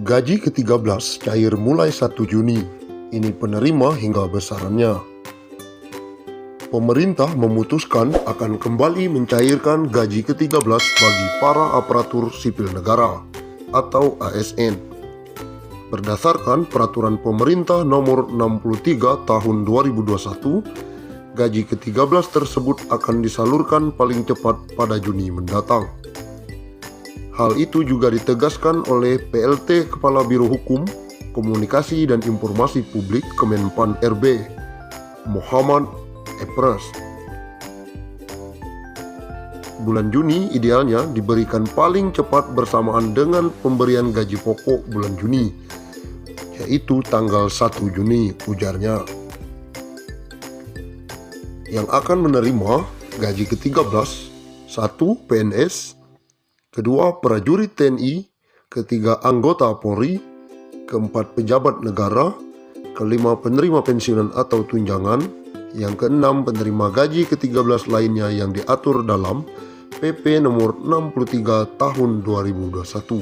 Gaji ke-13 cair mulai 1 Juni. Ini penerima hingga besarannya. Pemerintah memutuskan akan kembali mencairkan gaji ke-13 bagi para aparatur sipil negara atau ASN. Berdasarkan Peraturan Pemerintah Nomor 63 Tahun 2021, gaji ke-13 tersebut akan disalurkan paling cepat pada Juni mendatang. Hal itu juga ditegaskan oleh PLT Kepala Biro Hukum, Komunikasi dan Informasi Publik Kemenpan RB, Muhammad Epres. Bulan Juni idealnya diberikan paling cepat bersamaan dengan pemberian gaji pokok bulan Juni, yaitu tanggal 1 Juni, ujarnya. Yang akan menerima gaji ke-13, 1. PNS, kedua prajurit TNI, ketiga anggota Polri, keempat pejabat negara, kelima penerima pensiunan atau tunjangan, yang keenam penerima gaji ke-13 lainnya yang diatur dalam PP nomor 63 tahun 2021.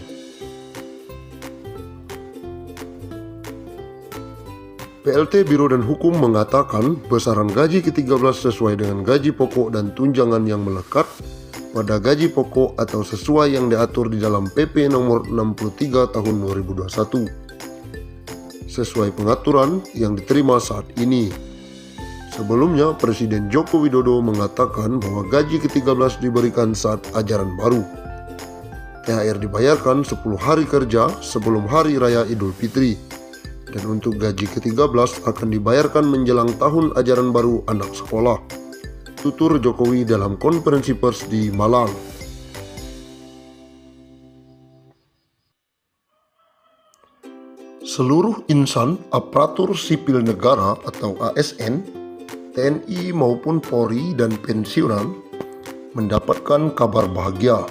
PLT Biro dan Hukum mengatakan besaran gaji ke-13 sesuai dengan gaji pokok dan tunjangan yang melekat pada gaji pokok atau sesuai yang diatur di dalam PP nomor 63 tahun 2021 sesuai pengaturan yang diterima saat ini. Sebelumnya, Presiden Joko Widodo mengatakan bahwa gaji ke-13 diberikan saat ajaran baru. THR dibayarkan 10 hari kerja sebelum Hari Raya Idul Fitri, dan untuk gaji ke-13 akan dibayarkan menjelang tahun ajaran baru anak sekolah, tutur Jokowi dalam konferensi pers di Malang. Seluruh insan aparatur sipil negara atau ASN, TNI maupun Polri dan pensiunan mendapatkan kabar bahagia.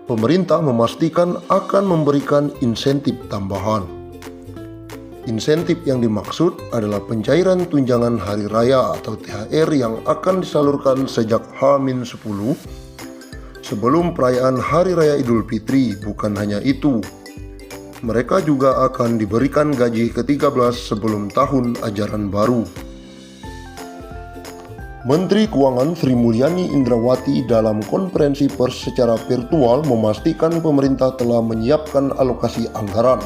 Pemerintah memastikan akan memberikan insentif tambahan. Insentif yang dimaksud adalah pencairan tunjangan hari raya atau THR yang akan disalurkan sejak H-10 sebelum perayaan Hari Raya Idul Fitri. Bukan hanya itu, mereka juga akan diberikan gaji ke-13 sebelum tahun ajaran baru. Menteri Keuangan Sri Mulyani Indrawati dalam konferensi pers secara virtual memastikan pemerintah telah menyiapkan alokasi anggaran.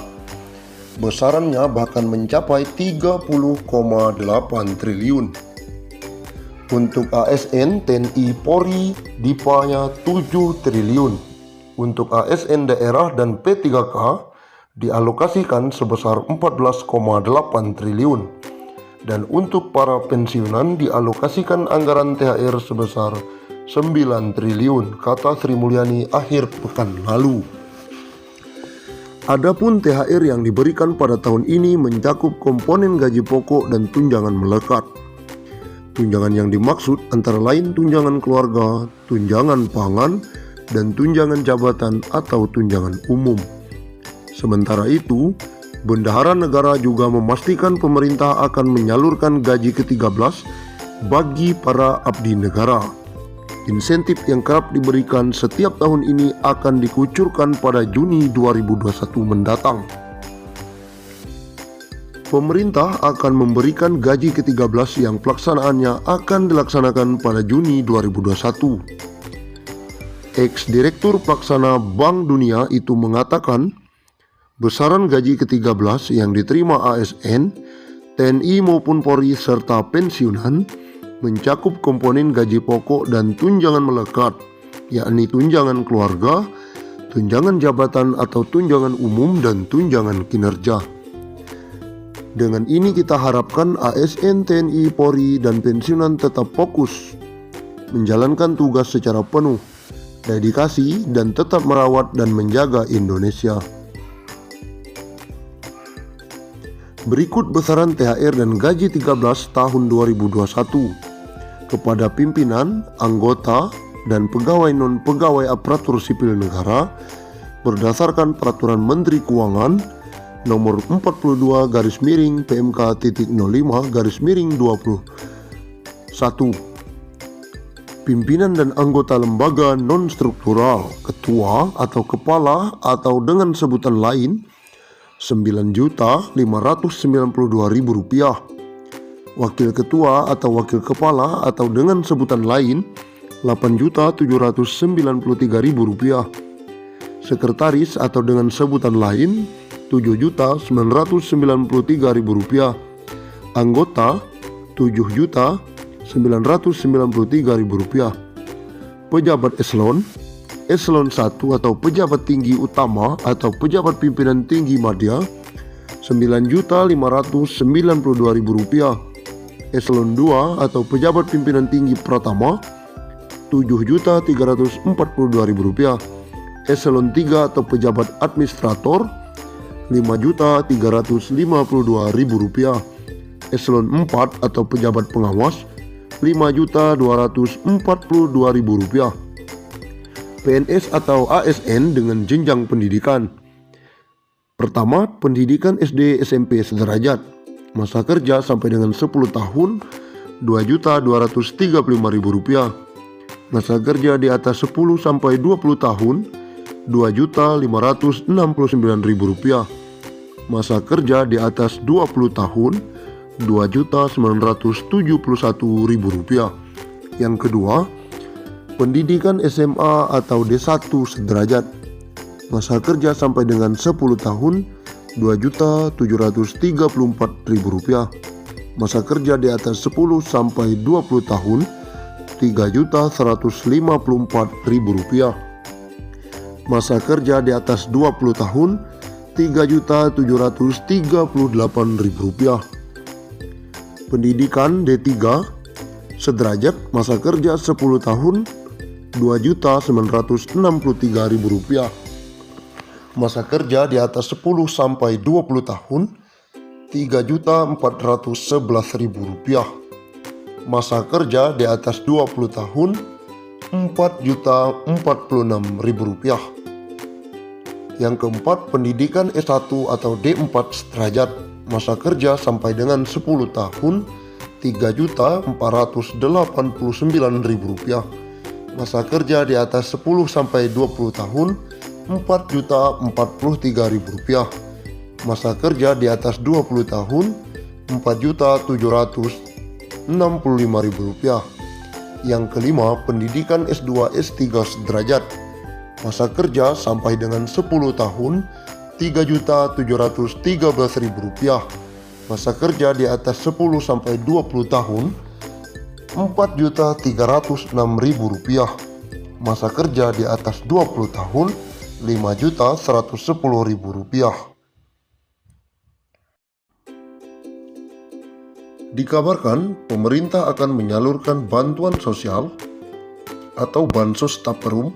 Besarannya bahkan mencapai 30,8 triliun. Untuk ASN, TNI, Polri, DIPA-nya 7 triliun. Untuk ASN daerah dan P3K dialokasikan sebesar 14,8 triliun. Dan untuk para pensiunan dialokasikan anggaran THR sebesar 9 triliun, kata Sri Mulyani akhir pekan lalu. Adapun THR yang diberikan pada tahun ini mencakup komponen gaji pokok dan tunjangan melekat. Tunjangan yang dimaksud antara lain tunjangan keluarga, tunjangan pangan, dan tunjangan jabatan atau tunjangan umum. Sementara itu, Bendahara Negara juga memastikan pemerintah akan menyalurkan gaji ke-13 bagi para abdi negara. Insentif yang kerap diberikan setiap tahun ini akan dikucurkan pada Juni 2021 mendatang. Pemerintah akan memberikan gaji ke-13 yang pelaksanaannya akan dilaksanakan pada Juni 2021. Ex-Direktur Pelaksana Bank Dunia itu mengatakan, besaran gaji ke-13 yang diterima ASN, TNI maupun Polri serta pensiunan mencakup komponen gaji pokok dan tunjangan melekat, yakni tunjangan keluarga, tunjangan jabatan atau tunjangan umum, dan tunjangan kinerja. Dengan ini kita harapkan ASN, TNI, Polri, dan pensiunan tetap fokus menjalankan tugas secara penuh, dedikasi, dan tetap merawat dan menjaga Indonesia. Berikut besaran THR dan gaji 13 tahun 2021 kepada pimpinan, anggota, dan pegawai non-pegawai aparatur sipil negara berdasarkan Peraturan Menteri Keuangan Nomor 42-PMK.05-21. Pimpinan dan anggota lembaga non-struktural, ketua atau kepala atau dengan sebutan lain Rp9.592.000. Wakil ketua atau wakil kepala atau dengan sebutan lain Rp8.793.000. Sekretaris atau dengan sebutan lain Rp7.993.000. Anggota Rp7.993.000. Pejabat eselon 1 atau pejabat tinggi utama atau pejabat pimpinan tinggi madya Rp9.592.000. Eselon 2 atau pejabat pimpinan tinggi pratama Rp7.342.000. Eselon 3 atau pejabat administrator Rp5.352.000. Eselon 4 atau pejabat pengawas Rp5.242.000. PNS atau ASN dengan jenjang pendidikan. Pertama, pendidikan SD SMP sederajat. Masa kerja sampai dengan 10 tahun Rp2.235.000. Masa kerja di atas 10 sampai 20 tahun Rp2.569.000. Masa kerja di atas 20 tahun Rp2.971.000. Yang kedua, pendidikan SMA atau D1 sederajat. Masa kerja sampai dengan 10 tahun Rp2.734.000. Masa kerja di atas 10 sampai 20 tahun Rp3.154.000. Masa kerja di atas 20 tahun Rp3.738.000. Pendidikan D3 sederajat. Masa kerja 10 tahun Rp2.963.000. Masa kerja di atas 10 sampai 20 tahun Rp3.411.000. Masa kerja di atas 20 tahun Rp4.046.000. Yang keempat, pendidikan S1 atau D4 sederajat. Masa kerja sampai dengan 10 tahun Rp3.489.000. Masa kerja di atas 10 sampai 20 tahun Rp4.043.000. Masa kerja di atas 20 tahun Rp4.765.000. Yang kelima, pendidikan S2 S3 sederajat. Masa kerja sampai dengan 10 tahun Rp3.713.000. Masa kerja di atas 10 sampai 20 tahun Rp4.306.000. Masa kerja di atas 20 tahun Rp5.110.000. Dikabarkan pemerintah akan menyalurkan bantuan sosial atau bansos tahap perum